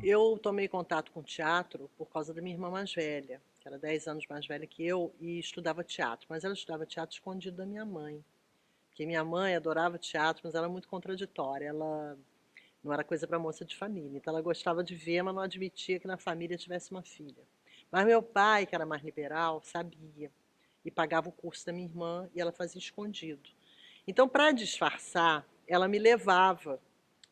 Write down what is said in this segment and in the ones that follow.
Eu tomei contato com teatro por causa da minha irmã mais velha, que era 10 anos mais velha que eu e estudava teatro, mas ela estudava teatro escondido da minha mãe, porque minha mãe adorava teatro, mas ela era muito contraditória, ela não era coisa para moça de família, então ela gostava de ver, mas não admitia que na família tivesse uma filha. Mas meu pai, que era mais liberal, sabia e pagava o curso da minha irmã e ela fazia escondido. Então, para disfarçar, ela me levava,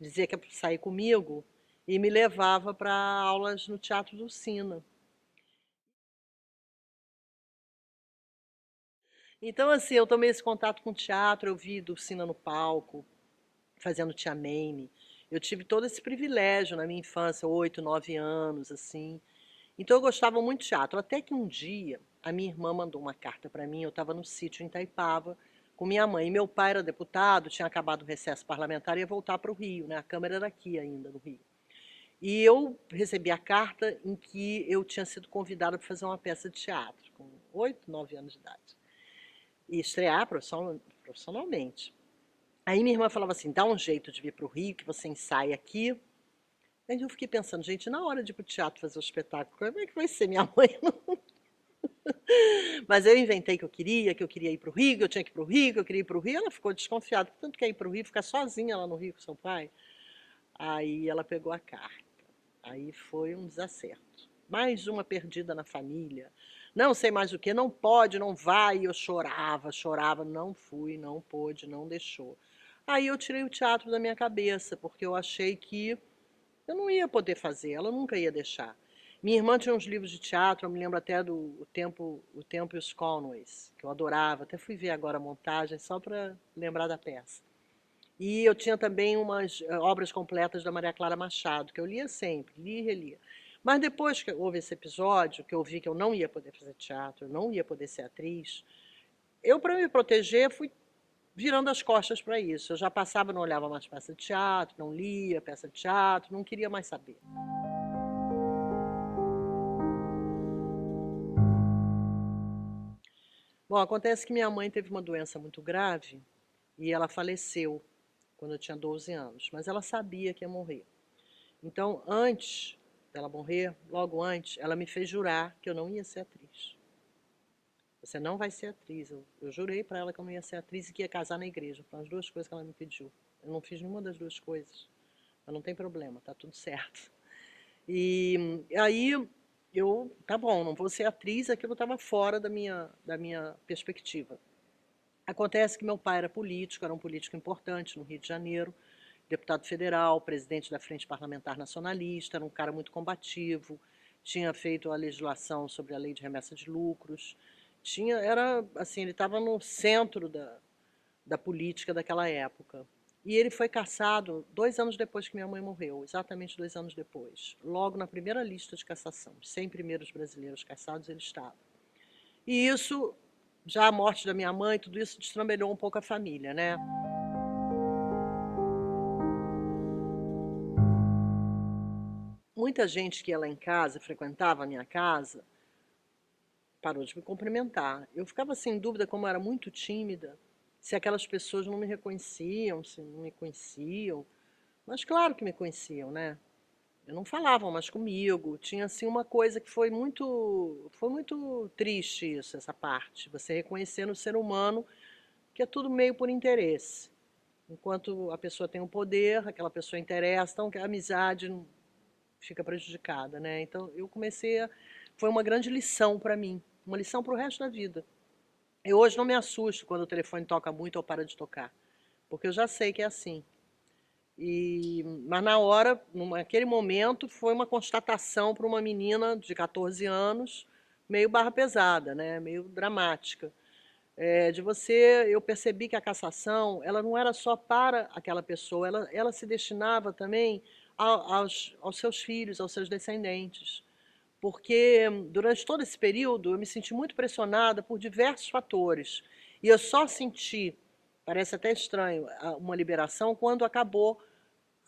dizia que ia sair comigo e me levava para aulas no Teatro do Sina. Então, assim, eu tomei esse contato com o teatro, eu vi Dulcina no palco, fazendo Tia Mame. Eu tive todo esse privilégio na minha infância, 8, 9 anos, assim. Então eu gostava muito de teatro, até que um dia a minha irmã mandou uma carta para mim, eu estava no sítio em Itaipava com minha mãe, e meu pai era deputado, tinha acabado o recesso parlamentar e ia voltar para o Rio, né? A Câmara era aqui ainda, no Rio. E eu recebi a carta em que eu tinha sido convidada para fazer uma peça de teatro, com 8, 9 anos de idade, e estrear profissionalmente. Aí minha irmã falava assim, dá um jeito de vir para o Rio, que você ensaia aqui. Aí eu fiquei pensando, gente, na hora de ir para o teatro fazer o espetáculo, como é que vai ser? Minha mãe. Mas eu inventei que eu queria ir para o Rio, que eu tinha que ir para o Rio, que eu queria ir para o Rio. Ela ficou desconfiada, tanto quer ir para o Rio, ficar sozinha lá no Rio com seu pai. Aí ela pegou a carta. Aí foi um desacerto. Mais uma perdida na família. Não sei mais o que, não pode, não vai. Eu chorava, chorava, não fui, não pôde, não deixou. Aí eu tirei o teatro da minha cabeça, porque eu achei que eu não ia poder fazer, ela nunca ia deixar. Minha irmã tinha uns livros de teatro, eu me lembro até do O Tempo e os Conways, que eu adorava. Até fui ver agora a montagem, só para lembrar da peça. E eu tinha também umas obras completas da Maria Clara Machado, que eu lia sempre, lia e relia. Mas depois que houve esse episódio, que eu vi que eu não ia poder fazer teatro, eu não ia poder ser atriz, eu, para me proteger, fui virando as costas para isso. Eu já passava, não olhava mais peça de teatro, não lia peça de teatro, não queria mais saber. Bom, acontece que minha mãe teve uma doença muito grave e ela faleceu quando eu tinha 12 anos, mas ela sabia que ia morrer. Então, antes dela morrer, logo antes, ela me fez jurar que eu não ia ser atriz. Você não vai ser atriz. Eu jurei para ela que eu não ia ser atriz e que ia casar na igreja. Foram as duas coisas que ela me pediu. Eu não fiz nenhuma das duas coisas. Mas não tem problema, tá tudo certo. E aí tá bom, não vou ser atriz, aquilo estava fora da minha perspectiva. Acontece que meu pai era político, era um político importante no Rio de Janeiro, deputado federal, presidente da Frente Parlamentar Nacionalista, era um cara muito combativo, tinha feito a legislação sobre a lei de remessa de lucros, era assim, ele estava no centro da política daquela época. E ele foi cassado 2 anos depois que minha mãe morreu, exatamente 2 anos depois. Logo na primeira lista de cassação, 100 primeiros brasileiros cassados, ele estava. E isso, já a morte da minha mãe, tudo isso destrambelhou um pouco a família, né? Muita gente que ia lá em casa, frequentava a minha casa, parou de me cumprimentar. Eu ficava sem dúvida, como eu era muito tímida, se aquelas pessoas não me reconheciam, se não me conheciam. Mas claro que me conheciam, né? Eu não falavam mais comigo. Tinha assim uma coisa que foi muito triste isso, essa parte. Você reconhecer no ser humano que é tudo meio por interesse. Enquanto a pessoa tem o poder, aquela pessoa interessa, então a amizade fica prejudicada, né? Então eu foi uma grande lição para mim, uma lição para o resto da vida. Eu hoje não me assusto quando o telefone toca muito ou para de tocar, porque eu já sei que é assim. Mas na hora, naquele momento, foi uma constatação para uma menina de 14 anos, meio barra pesada, né? Meio dramática. Eu percebi que a cassação, ela não era só para aquela pessoa, ela se destinava também aos seus filhos, aos seus descendentes. Porque durante todo esse período eu me senti muito pressionada por diversos fatores. E eu só senti, parece até estranho, uma liberação quando acabou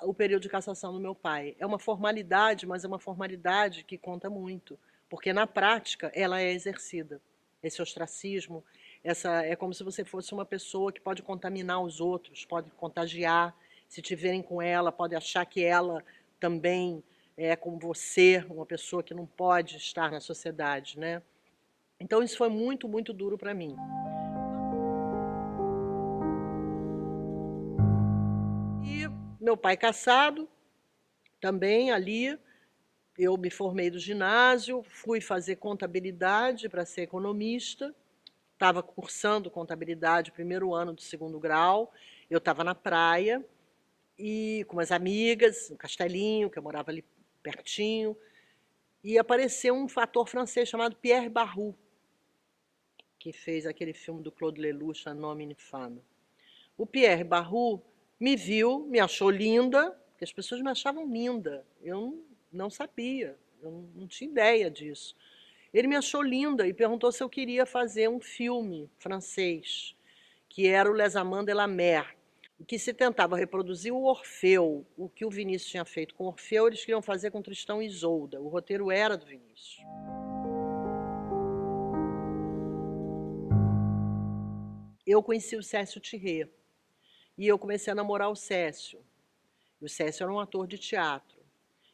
o período de cassação do meu pai. É uma formalidade, mas é uma formalidade que conta muito, porque na prática ela é exercida. Esse ostracismo, é como se você fosse uma pessoa que pode contaminar os outros, pode contagiar, se tiverem com ela, pode achar que ela também é como você, uma pessoa que não pode estar na sociedade, né? Então isso foi muito, muito duro para mim. E meu pai casado, também ali, eu me formei do ginásio, fui fazer contabilidade para ser economista, estava cursando contabilidade, primeiro ano do segundo grau, eu estava na praia, e com umas amigas, no Castelinho, que eu morava ali pertinho, e apareceu um ator francês chamado Pierre Barrou, que fez aquele filme do Claude Lelouch, Un homme une femme. O Pierre Barrou me viu, me achou linda, porque as pessoas me achavam linda, eu não sabia, eu não tinha ideia disso. Ele me achou linda e perguntou se eu queria fazer um filme francês, que era o Les Amants de la Mer, que se tentava reproduzir o Orfeu. O que o Vinícius tinha feito com o Orfeu, eles queriam fazer com Tristão e Isolda. O roteiro era do Vinícius. Eu conheci o Cécio Tirré e eu comecei a namorar o Cécio. E o Cécio era um ator de teatro.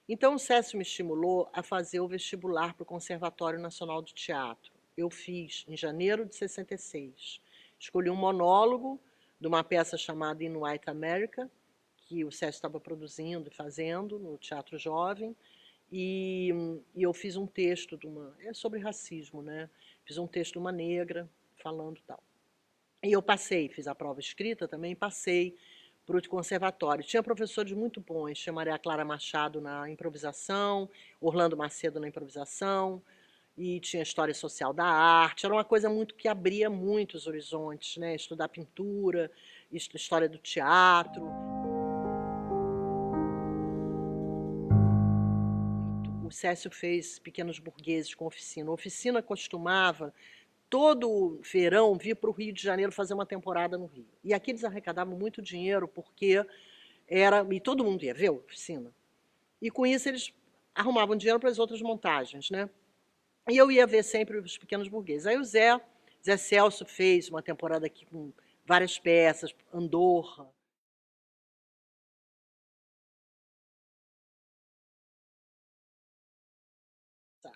Então o Cécio me estimulou a fazer o vestibular para o Conservatório Nacional de Teatro. Eu fiz em janeiro de 66. Escolhi um monólogo de uma peça chamada In White America, que o Cécio estava produzindo e fazendo no Teatro Jovem, e eu fiz um texto sobre racismo, né? Fiz um texto de uma negra falando tal. E eu passei, fiz a prova escrita também, passei para o conservatório. Tinha professores muito bons, tinha Maria Clara Machado na improvisação, Orlando Macedo na improvisação, e tinha História Social da Arte, era uma coisa muito que abria muitos horizontes, né? Estudar pintura, história do teatro. O Cécio fez Pequenos Burgueses com oficina. A oficina costumava todo verão vir para o Rio de Janeiro fazer uma temporada no Rio. E aqui eles arrecadavam muito dinheiro porque e todo mundo ia ver a oficina. E com isso eles arrumavam dinheiro para as outras montagens, né? E eu ia ver sempre os Pequenos Burgueses. Aí o Zé Celso fez uma temporada aqui com várias peças, Andorra.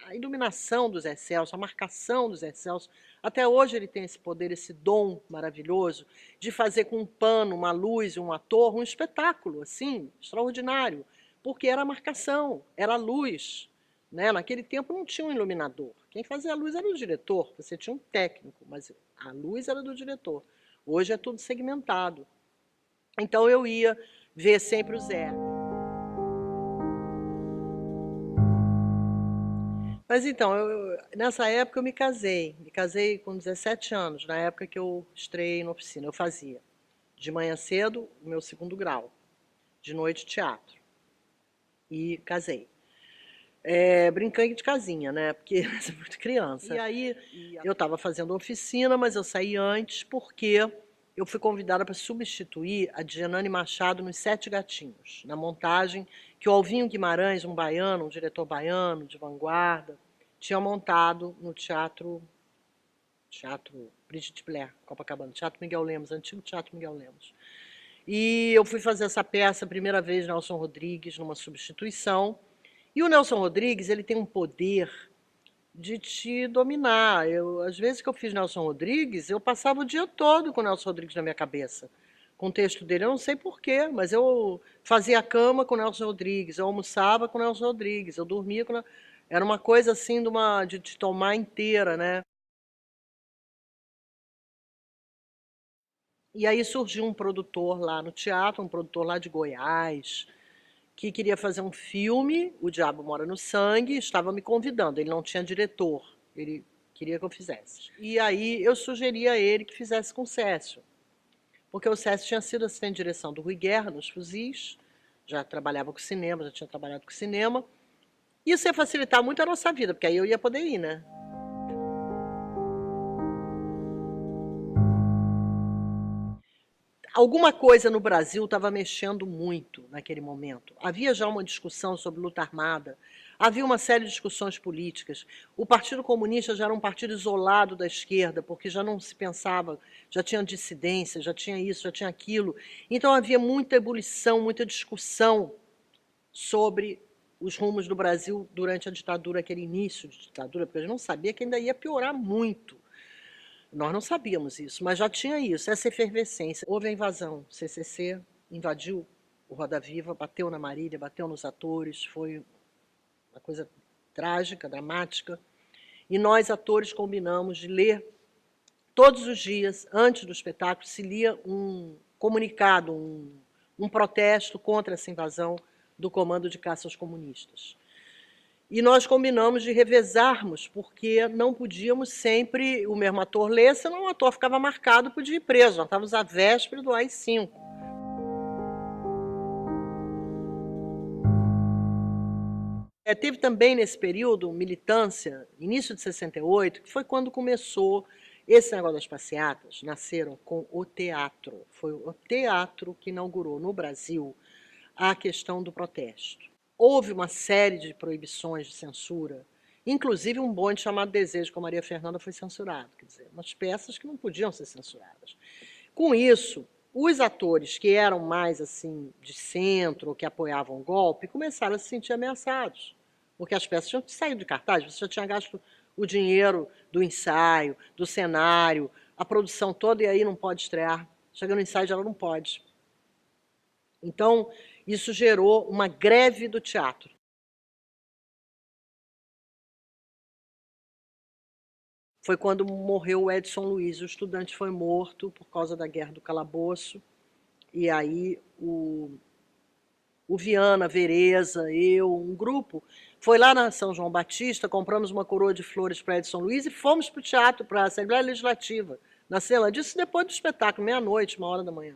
A iluminação do Zé Celso, a marcação do Zé Celso, até hoje ele tem esse poder, esse dom maravilhoso de fazer com um pano, uma luz, um ator, um espetáculo, assim, extraordinário, porque era a marcação, era a luz. Né? Naquele tempo não tinha um iluminador. Quem fazia a luz era o diretor, você tinha um técnico, mas a luz era do diretor. Hoje é tudo segmentado. Então eu ia ver sempre o Zé. Mas então, nessa época eu me casei com 17 anos, na época que eu estreiei na oficina. Eu fazia de manhã cedo o meu segundo grau, de noite teatro. E casei. Brinquei de casinha, né? Porque eu era muito criança. E aí eu estava fazendo oficina, mas eu saí antes porque eu fui convidada para substituir a Djanane Machado nos Sete Gatinhos, na montagem que o Alvinho Guimarães, um baiano, um diretor baiano de vanguarda, tinha montado no Teatro Brigitte Blair, Copacabana, Teatro Miguel Lemos, antigo Teatro Miguel Lemos. E eu fui fazer essa peça a primeira vez, Nelson Rodrigues, numa substituição. E o Nelson Rodrigues, ele tem um poder de te dominar. Às vezes que eu fiz Nelson Rodrigues, eu passava o dia todo com o Nelson Rodrigues na minha cabeça, com o texto dele. Eu não sei porquê, mas eu fazia a cama com o Nelson Rodrigues, eu almoçava com o Nelson Rodrigues, eu dormia com... Era uma coisa assim de te tomar inteira, né? E aí surgiu um produtor lá no teatro, um produtor lá de Goiás, que queria fazer um filme, O Diabo Mora no Sangue, estava me convidando, ele não tinha diretor, ele queria que eu fizesse. E aí eu sugeri a ele que fizesse com o Cécio, porque o Cécio tinha sido assistente de direção do Rui Guerra nos Fuzis, já trabalhava com cinema, já tinha trabalhado com cinema, isso ia facilitar muito a nossa vida, porque aí eu ia poder ir, né? Alguma coisa no Brasil estava mexendo muito naquele momento. Havia já uma discussão sobre luta armada, havia uma série de discussões políticas. O Partido Comunista já era um partido isolado da esquerda, porque já não se pensava, já tinha dissidência, já tinha isso, já tinha aquilo. Então havia muita ebulição, muita discussão sobre os rumos do Brasil durante a ditadura, aquele início de ditadura, porque a gente não sabia que ainda ia piorar muito. Nós não sabíamos isso, mas já tinha isso, essa efervescência. Houve a invasão, o CCC invadiu o Roda Viva, bateu na Marília, bateu nos atores, foi uma coisa trágica, dramática. E nós, atores, combinamos de ler todos os dias, antes do espetáculo, se lia um comunicado, um protesto contra essa invasão do Comando de Caça aos Comunistas. E nós combinamos de revezarmos, porque não podíamos sempre o mesmo ator ler, senão o ator ficava marcado, podia ir preso. Nós estávamos à véspera do AI-5. Teve também nesse período militância, início de 68, que foi quando começou esse negócio das passeatas, nasceram com o teatro. Foi o teatro que inaugurou no Brasil a questão do protesto. Houve uma série de proibições de censura, inclusive um bonde chamado Desejo, com a Maria Fernanda, foi censurado. Quer dizer, umas peças que não podiam ser censuradas. Com isso, os atores que eram mais assim de centro, ou que apoiavam o golpe, começaram a se sentir ameaçados, porque as peças tinham saído de cartaz, você já tinha gasto o dinheiro do ensaio, do cenário, a produção toda, e aí não pode estrear. Chega no ensaio, já não pode. Então, isso gerou uma greve do teatro. Foi quando morreu o Edson Luiz, o estudante foi morto por causa da Guerra do Calabouço, e aí o Viana, Vereza, eu, um grupo, foi lá na São João Batista, compramos uma coroa de flores para Edson Luiz e fomos para o teatro, para a Assembleia Legislativa, na cena disso depois do espetáculo, meia-noite, 1h da manhã.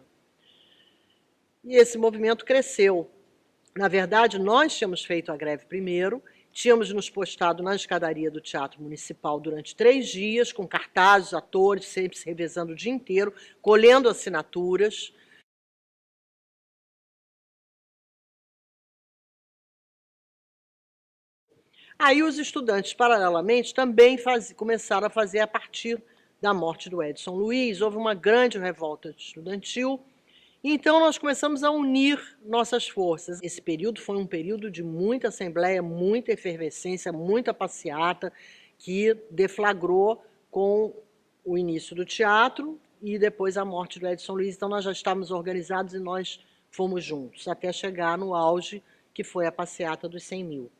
E esse movimento cresceu. Na verdade, nós tínhamos feito a greve primeiro, tínhamos nos postado na escadaria do Teatro Municipal durante 3 dias, com cartazes, atores, sempre se revezando o dia inteiro, colhendo assinaturas. Aí os estudantes, paralelamente, também começaram a fazer, a partir da morte do Edson Luiz, houve uma grande revolta estudantil, então nós começamos a unir nossas forças. Esse período foi um período de muita assembleia, muita efervescência, muita passeata, que deflagrou com o início do teatro e depois a morte do Edson Luiz. Então nós já estávamos organizados e nós fomos juntos, até chegar no auge, que foi a passeata dos 100 mil.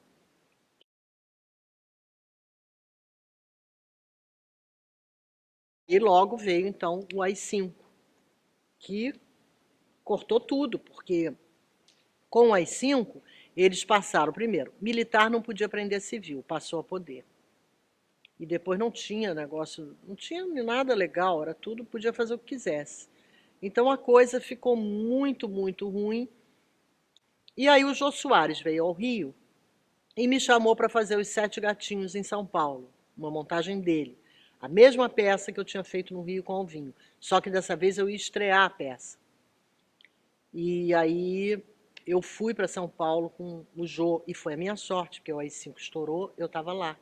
E logo veio, então, o AI-5, que cortou tudo, porque com o AI-5 eles passaram, primeiro, militar não podia prender civil, passou a poder. E depois não tinha negócio, não tinha nada legal, era tudo, podia fazer o que quisesse. Então a coisa ficou muito, muito ruim. E aí o Jô Soares veio ao Rio e me chamou para fazer Os 7 Gatinhos em São Paulo, uma montagem dele. A mesma peça que eu tinha feito no Rio com Alvinho, só que dessa vez eu ia estrear a peça. E aí eu fui para São Paulo com o Jô, e foi a minha sorte, porque o AI-5 estourou, eu estava lá.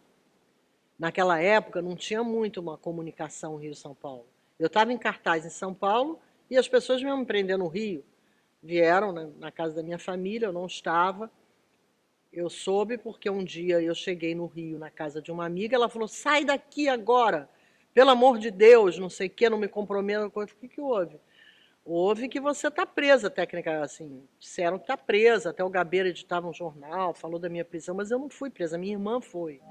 Naquela época não tinha muito uma comunicação Rio-São Paulo. Eu estava em cartaz em São Paulo e as pessoas vinham me prender no Rio. Vieram na casa da minha família, eu não estava. Eu soube porque um dia eu cheguei no Rio, na casa de uma amiga, ela falou, sai daqui agora, pelo amor de Deus, não sei o quê, não me comprometa. O que houve? Houve que você está presa, técnica, assim, disseram que está presa, até o Gabeira editava um jornal, falou da minha prisão, mas eu não fui presa, minha irmã foi.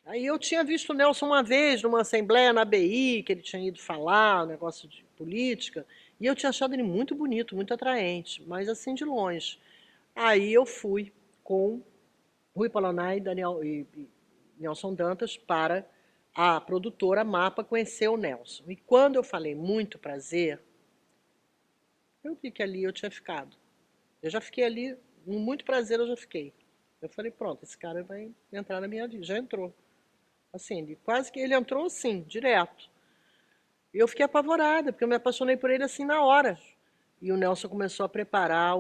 Aí eu tinha visto o Nelson uma vez, numa assembleia na BI, que ele tinha ido falar, um negócio de política, e eu tinha achado ele muito bonito, muito atraente, mas assim de longe. Aí eu fui com Rui Palonai e Nelson Dantas para a produtora Mapa conhecer o Nelson. E quando eu falei muito prazer, eu vi que ali eu tinha ficado. Eu já fiquei ali, com muito prazer eu já fiquei. Eu falei, pronto, esse cara vai entrar na minha vida. Já entrou. Assim, quase que ele entrou assim, direto. E eu fiquei apavorada, porque eu me apaixonei por ele assim na hora. E o Nelson começou a preparar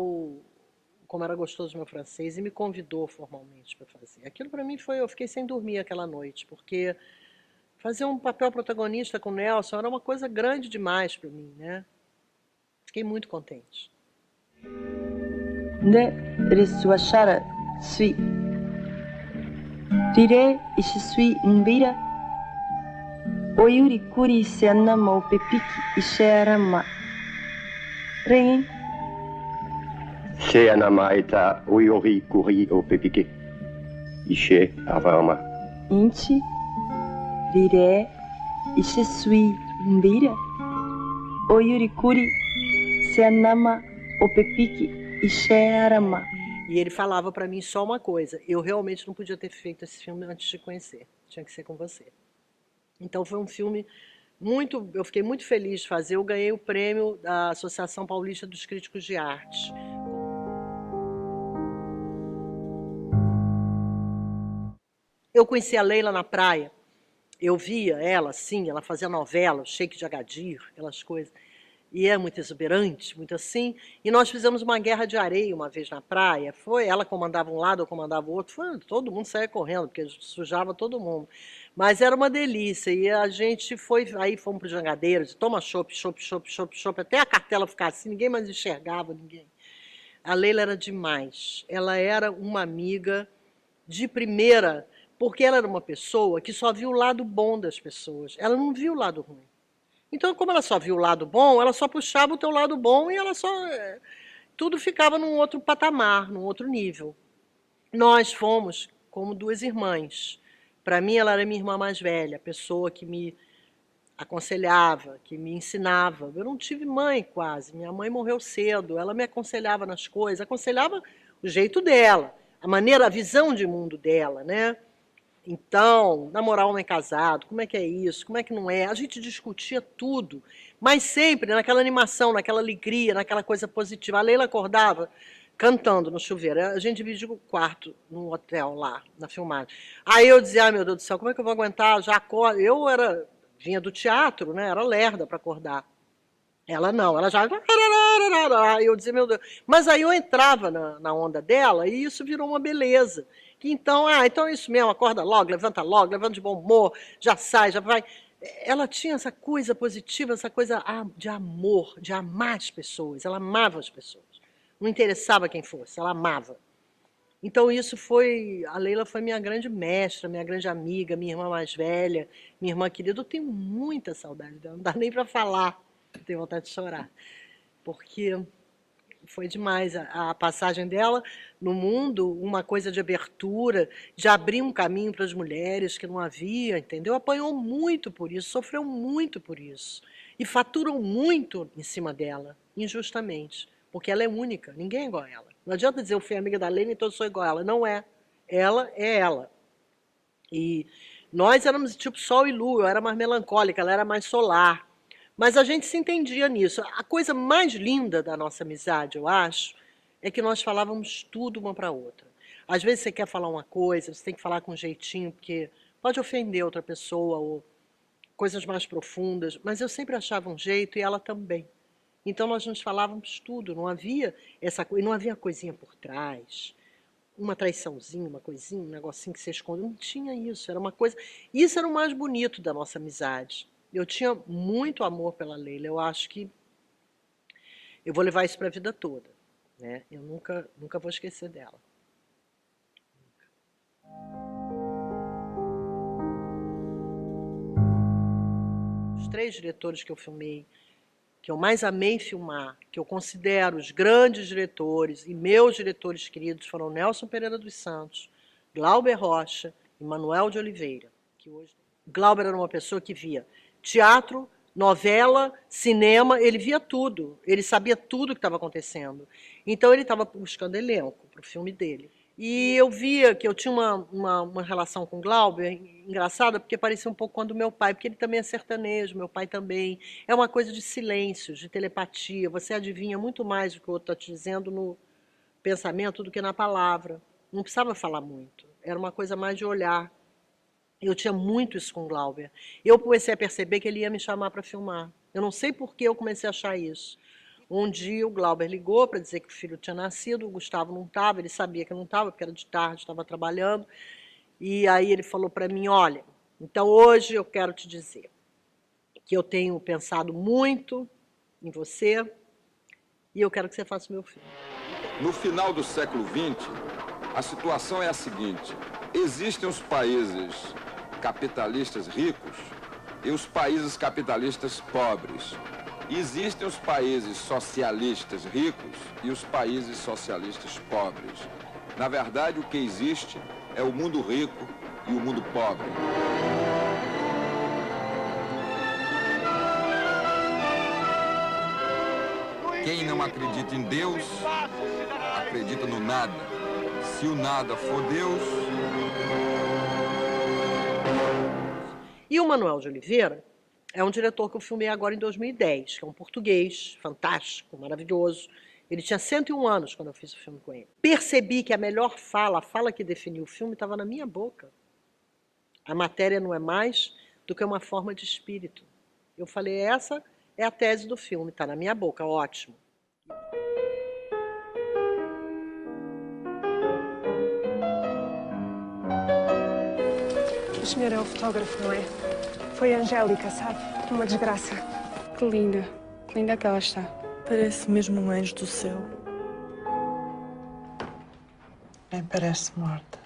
como era gostoso o meu francês, e me convidou formalmente para fazer. Aquilo para mim foi, eu fiquei sem dormir aquela noite, porque fazer um papel protagonista com o Nelson era uma coisa grande demais para mim, né? Fiquei muito contente. Ne resuashara sui. Rire ishi sui mbira. Oyuri kuri se anama o pepiki isherama. Rein. Se anama eta oyori kuri o pepiki. Ishe avama. Inchi. Rire ishi sui mbira. Oyuri kuri se anama o pepiki isherama. E ele falava para mim só uma coisa: eu realmente não podia ter feito esse filme antes de conhecer, tinha que ser com você. Então foi um filme muito, eu fiquei muito feliz de fazer. Eu ganhei o prêmio da Associação Paulista dos Críticos de Arte. Eu conheci a Leila na praia, eu via ela assim, ela fazia novela, Sheik de Agadir, aquelas coisas. E é muito exuberante, muito assim. E nós fizemos uma guerra de areia uma vez na praia. Foi, ela comandava um lado, eu comandava o outro. Foi, todo mundo saía correndo, porque sujava todo mundo. Mas era uma delícia. E a gente foi, aí fomos para os jangadeiros, toma chopp, chopp, chopp, chopp, chopp, até a cartela ficar assim, ninguém mais enxergava ninguém. A Leila era demais. Ela era uma amiga de primeira, porque ela era uma pessoa que só viu o lado bom das pessoas. Ela não viu o lado ruim. Então, como ela só viu o lado bom, ela só puxava o teu lado bom e ela só... tudo ficava num outro patamar, num outro nível. Nós fomos como duas irmãs. Para mim, ela era minha irmã mais velha, a pessoa que me aconselhava, que me ensinava. Eu não tive mãe quase, minha mãe morreu cedo, ela me aconselhava nas coisas, aconselhava o jeito dela, a maneira, a visão de mundo dela, né? Então, namorar homem casado, como é que é isso, como é que não é? A gente discutia tudo, mas sempre naquela animação, naquela alegria, naquela coisa positiva. A Leila acordava cantando no chuveiro. A gente dividia o quarto no hotel lá, na filmagem. Aí eu dizia, ai meu Deus do céu, como é que eu vou aguentar? Já acordo. Vinha do teatro, né? Era lerda para acordar. Ela não, ela já... Eu dizia, meu Deus... Mas aí eu entrava na onda dela e isso virou uma beleza. Que então, então é isso mesmo, acorda logo, levanta de bom humor, já sai, já vai. Ela tinha essa coisa positiva, essa coisa de amor, de amar as pessoas. Ela amava as pessoas. Não interessava quem fosse, ela amava. Então isso foi... A Leila foi minha grande mestra, minha grande amiga, minha irmã mais velha, minha irmã querida. Eu tenho muita saudade dela, não dá nem para falar. Tenho vontade de chorar, porque foi demais a passagem dela no mundo, uma coisa de abertura, de abrir um caminho para as mulheres que não havia, entendeu? Apanhou muito por isso, sofreu muito por isso. E faturam muito em cima dela, injustamente, porque ela é única, ninguém é igual a ela. Não adianta dizer eu fui amiga da Lene, então eu sou igual a ela. Não é. Ela é ela. E nós éramos tipo sol e lua, eu era mais melancólica, ela era mais solar. Mas a gente se entendia nisso. A coisa mais linda da nossa amizade, eu acho, é que nós falávamos tudo uma para a outra. Às vezes você quer falar uma coisa, você tem que falar com um jeitinho, porque pode ofender outra pessoa, ou coisas mais profundas, mas eu sempre achava um jeito e ela também. Então nós nos falávamos tudo, não havia não havia coisinha por trás, uma traiçãozinha, uma coisinha, um negocinho que você esconde, não tinha isso, era uma coisa... Isso era o mais bonito da nossa amizade. Eu tinha muito amor pela Leila, eu acho que eu vou levar isso para a vida toda, né? Eu nunca vou esquecer dela. Os 3 diretores que eu filmei, que eu mais amei filmar, que eu considero os grandes diretores, e meus diretores queridos foram Nelson Pereira dos Santos, Glauber Rocha e Manuel de Oliveira. Que hoje... Glauber era uma pessoa que via teatro, novela, cinema, ele via tudo, ele sabia tudo o que estava acontecendo. Então ele estava buscando elenco para o filme dele. E eu via que eu tinha uma relação com o Glauber engraçada, porque parecia um pouco com a do meu pai, porque ele também é sertanejo, meu pai também. É uma coisa de silêncios, de telepatia. Você adivinha muito mais o que o outro está te dizendo no pensamento do que na palavra. Não precisava falar muito. Era uma coisa mais de olhar. Eu tinha muito isso com o Glauber. Eu comecei a perceber que ele ia me chamar para filmar. Eu não sei por que eu comecei a achar isso. Um dia o Glauber ligou para dizer que o filho tinha nascido, o Gustavo não estava, ele sabia que não estava, porque era de tarde, estava trabalhando. E aí ele falou para mim, olha, então hoje eu quero te dizer que eu tenho pensado muito em você, e eu quero que você faça o meu filme. No final do século XX, a situação é a seguinte: existem os países capitalistas ricos e os países capitalistas pobres. Existem os países socialistas ricos e os países socialistas pobres. Na verdade, o que existe é o mundo rico e o mundo pobre. Quem não acredita em Deus, acredita no nada. Se o nada for Deus... E o Manuel de Oliveira é um diretor que eu filmei agora em 2010, que é um português fantástico, maravilhoso. Ele tinha 101 anos quando eu fiz o filme com ele. Percebi que a melhor fala, a fala que definiu o filme, estava na minha boca. A matéria não é mais do que uma forma de espírito. Eu falei, essa é a tese do filme, está na minha boca, ótimo. A senhora é o fotógrafo, não é? Foi a Angélica, sabe? Uma desgraça. Que linda. Que linda que ela está. Parece mesmo um anjo do céu. Nem parece morta.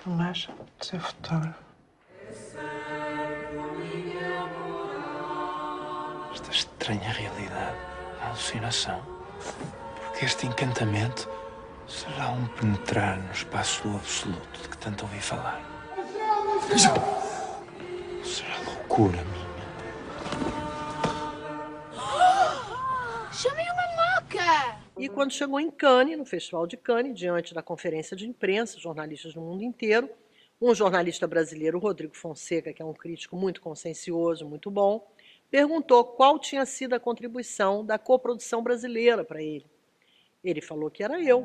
Não acha? Seu fotógrafo. Esta estranha realidade, a alucinação. Porque este encantamento será um penetrar no espaço do absoluto de que tanto ouvi falar. Será loucura minha. Chamei uma louca! E quando chegou em Cannes, no Festival de Cannes, diante da conferência de imprensa, jornalistas do mundo inteiro, um jornalista brasileiro, Rodrigo Fonseca, que é um crítico muito consciencioso, muito bom, perguntou qual tinha sido a contribuição da coprodução brasileira para ele. Ele falou que era eu.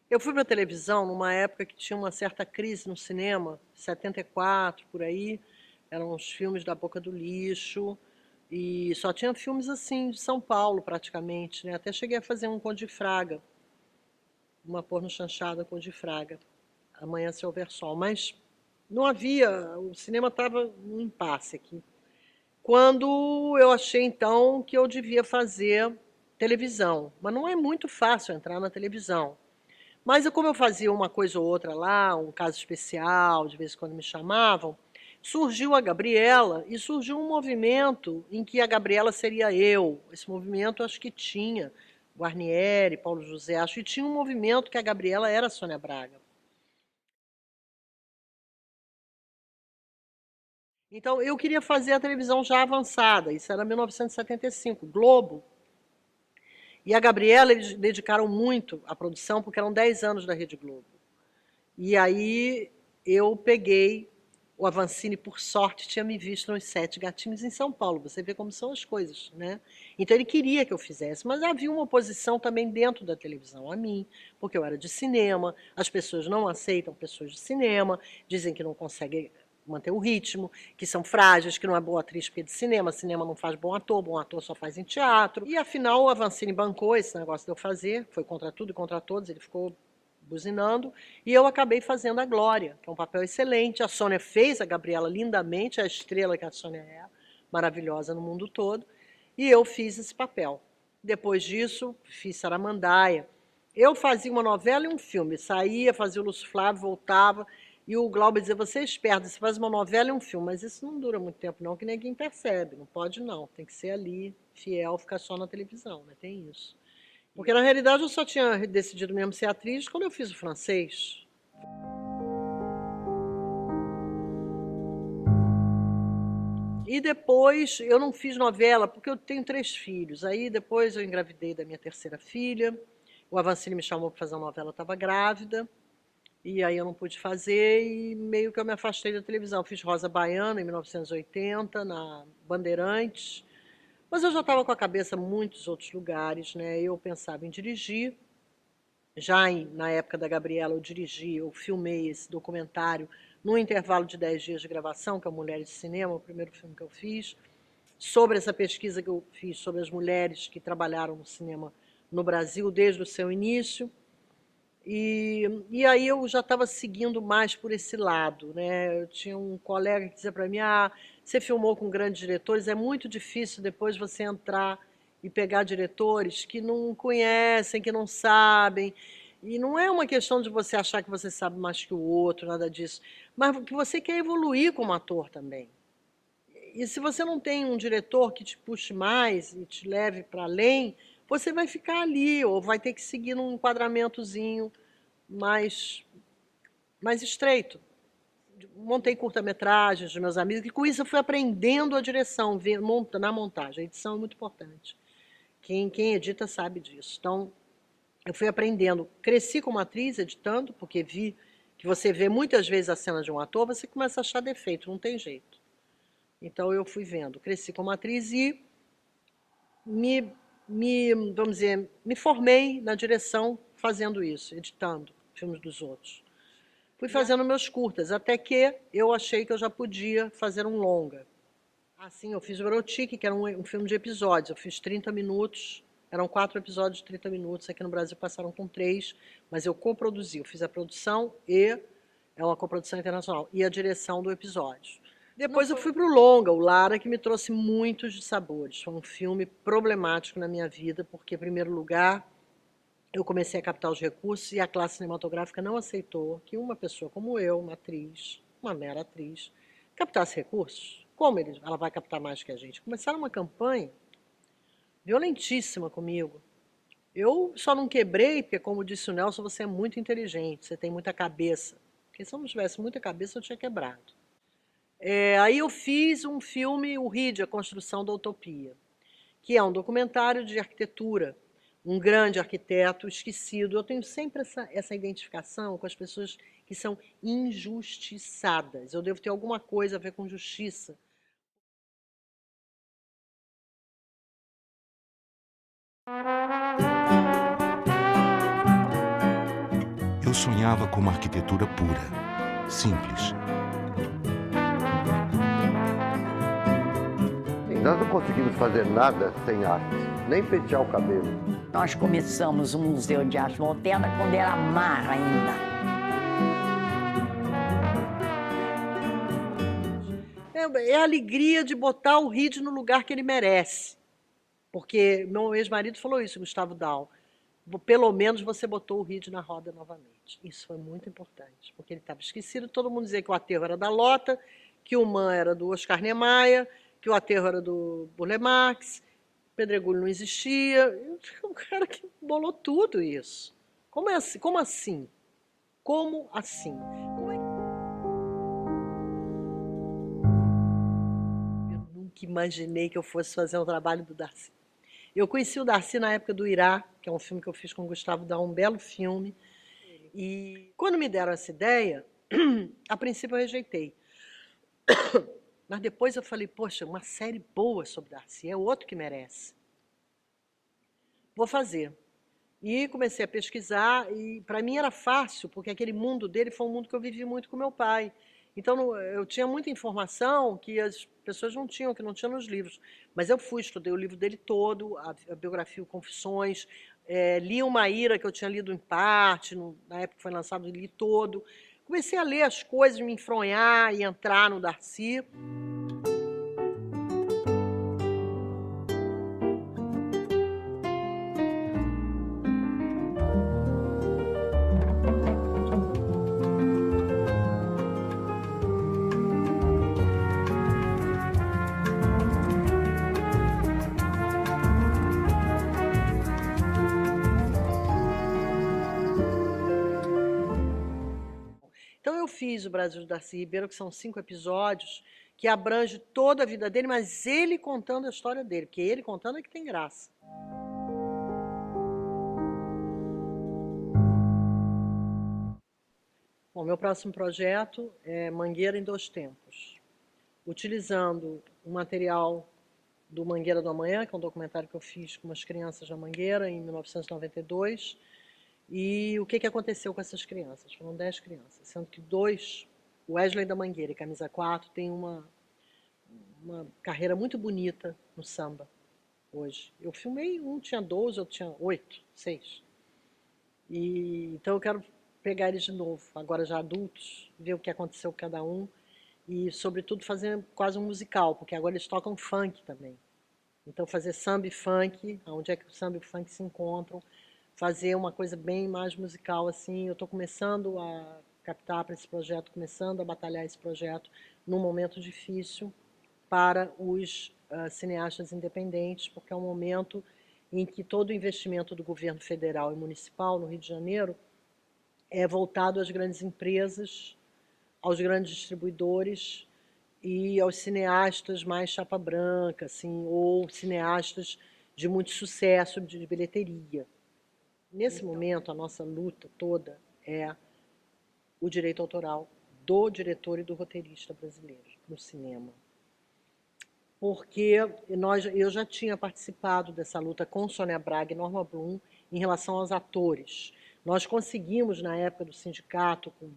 Eu fui para a televisão numa época que tinha uma certa crise no cinema, 74, por aí, eram os filmes da Boca do Lixo, e só tinha filmes assim, de São Paulo praticamente, né? Até cheguei a fazer um Conde Fraga, uma porno chanchada Conde Fraga, Amanhã Se Houver Sol, mas não havia, o cinema estava num impasse aqui. Quando eu achei então que eu devia fazer televisão, mas não é muito fácil entrar na televisão. Mas como eu fazia uma coisa ou outra lá, um caso especial, de vez em quando me chamavam, surgiu a Gabriela e surgiu um movimento em que a Gabriela seria eu. Esse movimento acho que tinha Guarnieri, Paulo José, acho que tinha um movimento que a Gabriela era a Sônia Braga. Então eu queria fazer a televisão já avançada, isso era 1975, Globo. E a Gabriela, eles dedicaram muito à produção, porque eram 10 anos da Rede Globo. E aí eu peguei, o Avancini, por sorte, tinha me visto nos 7 Gatinhos em São Paulo. Você vê como são as coisas, né? Então ele queria que eu fizesse, mas havia uma oposição também dentro da televisão a mim, porque eu era de cinema, as pessoas não aceitam pessoas de cinema, dizem que não conseguem manter o ritmo, que são frágeis, que não é boa atriz porque é de cinema, cinema não faz bom ator só faz em teatro. E afinal o Avancini bancou esse negócio de eu fazer, foi contra tudo e contra todos, ele ficou buzinando, e eu acabei fazendo a Glória, que é um papel excelente. A Sônia fez a Gabriela lindamente, a estrela que a Sônia é, maravilhosa no mundo todo, e eu fiz esse papel. Depois disso, fiz Saramandaia. Eu fazia uma novela e um filme, saía, fazia o Lúcio Flávio, voltava, e o Glauber dizia, você é esperto, você faz uma novela e um filme, mas isso não dura muito tempo não, que ninguém percebe, não pode não, tem que ser ali, fiel, ficar só na televisão, né? Tem isso. Porque na realidade eu só tinha decidido mesmo ser atriz quando eu fiz o Francês. E depois eu não fiz novela, porque eu tenho 3 filhos, aí depois eu engravidei da minha 3ª filha, o Avancini me chamou para fazer uma novela, eu estava grávida, e aí eu não pude fazer e meio que eu me afastei da televisão. Eu fiz Rosa Baiana em 1980, na Bandeirantes, mas eu já estava com a cabeça em muitos outros lugares, né? Eu pensava em dirigir. Já na época da Gabriela eu filmei esse documentário num intervalo de 10 dias de gravação, que é o Mulheres de Cinema, o primeiro filme que eu fiz, sobre essa pesquisa que eu fiz sobre as mulheres que trabalharam no cinema no Brasil desde o seu início. E aí eu já estava seguindo mais por esse lado, né? Eu tinha um colega que dizia para mim, você filmou com grandes diretores, é muito difícil depois você entrar e pegar diretores que não conhecem, que não sabem. E não é uma questão de você achar que você sabe mais que o outro, nada disso, mas que você quer evoluir como ator também. E se você não tem um diretor que te puxe mais e te leve para além, você vai ficar ali, ou vai ter que seguir num enquadramentozinho mais estreito. Montei curta-metragens dos meus amigos, e com isso eu fui aprendendo a direção, na montagem. A edição é muito importante. Quem edita sabe disso. Então, eu fui aprendendo. Cresci como atriz, editando, porque vi que você vê muitas vezes a cena de um ator, você começa a achar defeito, não tem jeito. Então, eu fui vendo. Cresci como atriz e vamos dizer, me formei na direção fazendo isso, editando filmes dos outros. Fui fazendo meus curtas, até que eu achei que eu já podia fazer um longa. Assim, eu fiz o Erotique, que era um filme de episódios. Eu fiz 30 minutos, eram 4 episódios de 30 minutos. Aqui no Brasil passaram com 3, mas eu coproduzi. Eu fiz a produção e é uma coprodução internacional, e a direção do episódio. Depois eu fui para o longa, o Lara, que me trouxe muitos sabores. Foi um filme problemático na minha vida, porque, em primeiro lugar, eu comecei a captar os recursos e a classe cinematográfica não aceitou que uma pessoa como eu, uma atriz, uma mera atriz, captasse recursos. Como ela vai captar mais que a gente? Começaram uma campanha violentíssima comigo. Eu só não quebrei, porque, como disse o Nelson, você é muito inteligente, você tem muita cabeça. Porque se eu não tivesse muita cabeça, eu tinha quebrado. Aí eu fiz um filme, o RID, A Construção da Utopia, que é um documentário de arquitetura, um grande arquiteto esquecido. Eu tenho sempre essa identificação com as pessoas que são injustiçadas. Eu devo ter alguma coisa a ver com justiça. Eu sonhava com uma arquitetura pura, simples. Nós não conseguimos fazer nada sem arte, nem pentear o cabelo. Nós começamos o Museu de Arte Moderna quando era mar ainda. É a alegria de botar o RID no lugar que ele merece. Porque meu ex-marido falou isso, Gustavo Dal. Pelo menos você botou o RID na roda novamente. Isso foi muito importante, porque ele estava esquecido. Todo mundo dizia que o aterro era da Lota, que o Man era do Oscar Niemeyer, que o aterro era do Burle Marx, Pedregulho não existia. O cara que bolou tudo isso. Como é assim? Como assim? Como assim? Eu nunca imaginei que eu fosse fazer um trabalho do Darcy. Eu conheci o Darcy na época do Irá, que é um filme que eu fiz com o Gustavo Dal, um belo filme. E quando me deram essa ideia, a princípio eu rejeitei. Mas depois eu falei, poxa, uma série boa sobre Darcy, é outro que merece. Vou fazer. E comecei a pesquisar, e para mim era fácil, porque aquele mundo dele foi um mundo que eu vivi muito com meu pai. Então, eu tinha muita informação que as pessoas não tinham, que não tinha nos livros. Mas eu fui, estudei o livro dele todo, a biografia, o Confissões, li o Maíra, que eu tinha lido em parte, na época que foi lançado, li todo. Comecei a ler as coisas, me enfronhar e entrar no Darcy. Então, eu fiz o Brasil do Darcy Ribeiro, que são 5 episódios, que abrange toda a vida dele, mas ele contando a história dele, porque ele contando é que tem graça. Bom, meu próximo projeto é Mangueira em 2 Tempos, utilizando o material do Mangueira do Amanhã, que é um documentário que eu fiz com umas crianças da Mangueira em 1992, e o que aconteceu com essas crianças? Foram 10 crianças, sendo que 2, Wesley da Mangueira e Camisa 4, têm uma carreira muito bonita no samba hoje. Eu filmei, um tinha 12, outro tinha 8, 6. Então eu quero pegar eles de novo, agora já adultos, ver o que aconteceu com cada um e, sobretudo, fazer quase um musical, porque agora eles tocam funk também. Então fazer samba e funk, onde é que o samba e o funk se encontram, fazer uma coisa bem mais musical assim. Eu estou começando a captar para esse projeto, começando a batalhar esse projeto num momento difícil para os cineastas independentes, porque é um momento em que todo o investimento do governo federal e municipal no Rio de Janeiro é voltado às grandes empresas, aos grandes distribuidores e aos cineastas mais chapa branca, assim, ou cineastas de muito sucesso, de bilheteria. Nesse momento, a nossa luta toda é o direito autoral do diretor e do roteirista brasileiro no cinema. Porque eu já tinha participado dessa luta com Sônia Braga e Norma Blum em relação aos atores. Nós conseguimos, na época do sindicato, com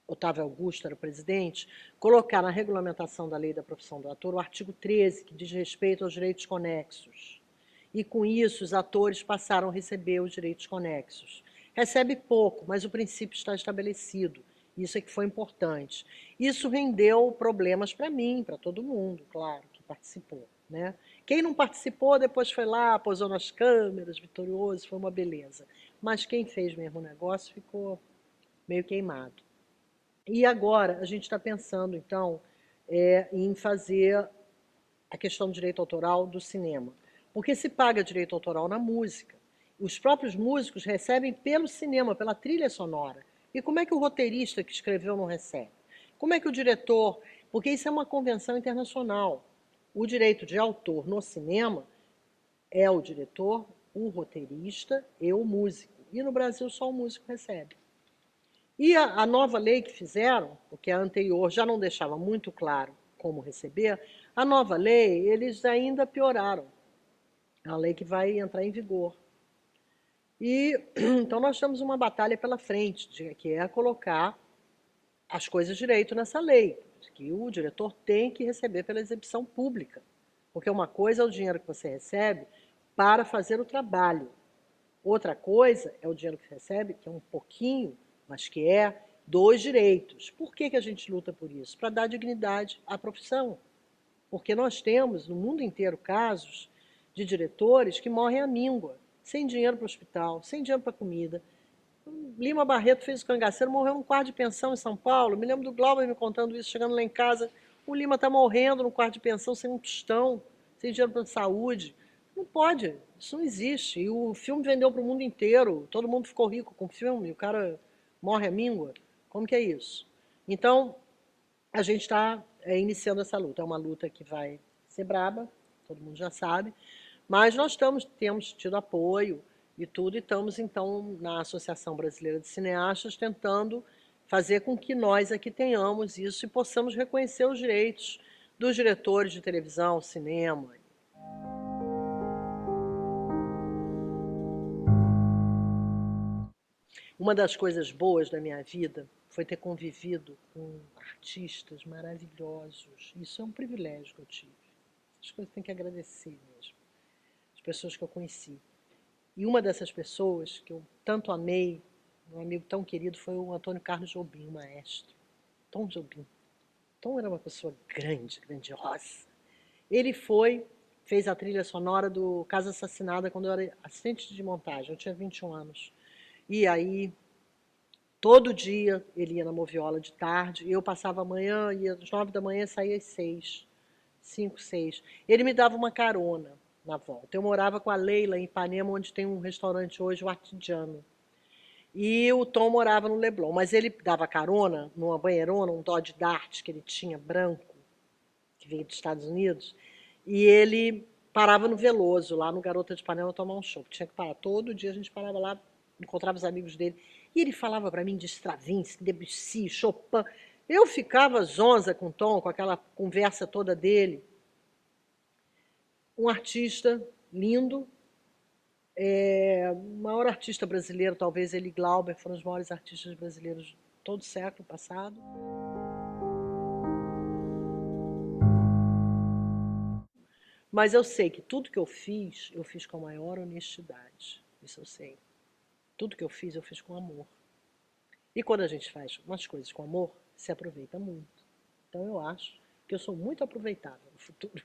Otávio Augusto era o presidente, colocar na regulamentação da lei da profissão do ator o artigo 13, que diz respeito aos direitos conexos. E, com isso, os atores passaram a receber os direitos conexos. Recebe pouco, mas o princípio está estabelecido. Isso é que foi importante. Isso rendeu problemas para mim, para todo mundo, claro, que participou, né? Quem não participou, depois foi lá, posou nas câmeras, vitorioso, foi uma beleza. Mas quem fez mesmo o negócio ficou meio queimado. E agora a gente está pensando, então, em fazer a questão do direito autoral do cinema. Porque se paga direito autoral na música. Os próprios músicos recebem pelo cinema, pela trilha sonora. E como é que o roteirista que escreveu não recebe? Como é que o diretor... Porque isso é uma convenção internacional. O direito de autor no cinema é o diretor, o roteirista e o músico. E no Brasil só o músico recebe. E a nova lei que fizeram, porque a anterior já não deixava muito claro como receber, a nova lei eles ainda pioraram. É uma lei que vai entrar em vigor. E então nós temos uma batalha pela frente, que é colocar as coisas direito nessa lei, que o diretor tem que receber pela exibição pública. Porque uma coisa é o dinheiro que você recebe para fazer o trabalho. Outra coisa é o dinheiro que você recebe, que é um pouquinho, mas que é dos direitos. Por que a gente luta por isso? Para dar dignidade à profissão. Porque nós temos, no mundo inteiro, casos de diretores que morrem à míngua, sem dinheiro para o hospital, sem dinheiro para comida. Lima Barreto fez o Cangaceiro, morreu num quarto de pensão em São Paulo. Me lembro do Glauber me contando isso, chegando lá em casa. O Lima está morrendo num quarto de pensão, sem um tostão, sem dinheiro para a saúde. Não pode, isso não existe. E o filme vendeu para o mundo inteiro, todo mundo ficou rico com o filme, o cara morre à míngua. Como que é isso? Então, a gente está iniciando essa luta. É uma luta que vai ser braba, todo mundo já sabe, mas nós temos tido apoio e tudo, e estamos, então, na Associação Brasileira de Cineastas, tentando fazer com que nós aqui tenhamos isso e possamos reconhecer os direitos dos diretores de televisão, cinema. Uma das coisas boas da minha vida foi ter convivido com artistas maravilhosos. Isso é um privilégio que eu tive. Essas coisas tem que agradecer mesmo. As pessoas que eu conheci. E uma dessas pessoas que eu tanto amei, um amigo tão querido, foi o Antônio Carlos Jobim, o maestro. Tom Jobim. Tom era uma pessoa grande, grandiosa. Ele fez a trilha sonora do Casa Assassinada quando eu era assistente de montagem. Eu tinha 21 anos. E aí, todo dia ele ia na Moviola de tarde, e eu passava a manhã, ia às 9 da manhã, saía às 6, 5, 6. Ele me dava uma carona na volta. Eu morava com a Leila em Ipanema, onde tem um restaurante hoje, o Artidiano. E o Tom morava no Leblon, mas ele dava carona numa banheirona, um Dodge Dart que ele tinha, branco, que veio dos Estados Unidos, e ele parava no Veloso, lá no Garota de Ipanema, tomar um chopp. Tinha que parar. Todo dia a gente parava lá, encontrava os amigos dele, e ele falava para mim de Stravinsky, Debussy, Chopin. Eu ficava zonza com o Tom, com aquela conversa toda dele. Um artista lindo, o maior artista brasileiro, talvez ele e Glauber foram os maiores artistas brasileiros de todo o século passado. Mas eu sei que tudo que eu fiz com a maior honestidade. Isso eu sei. tudo que eu fiz com amor. E quando a gente faz umas coisas com amor, se aproveita muito. Então eu acho que eu sou muito aproveitável no futuro.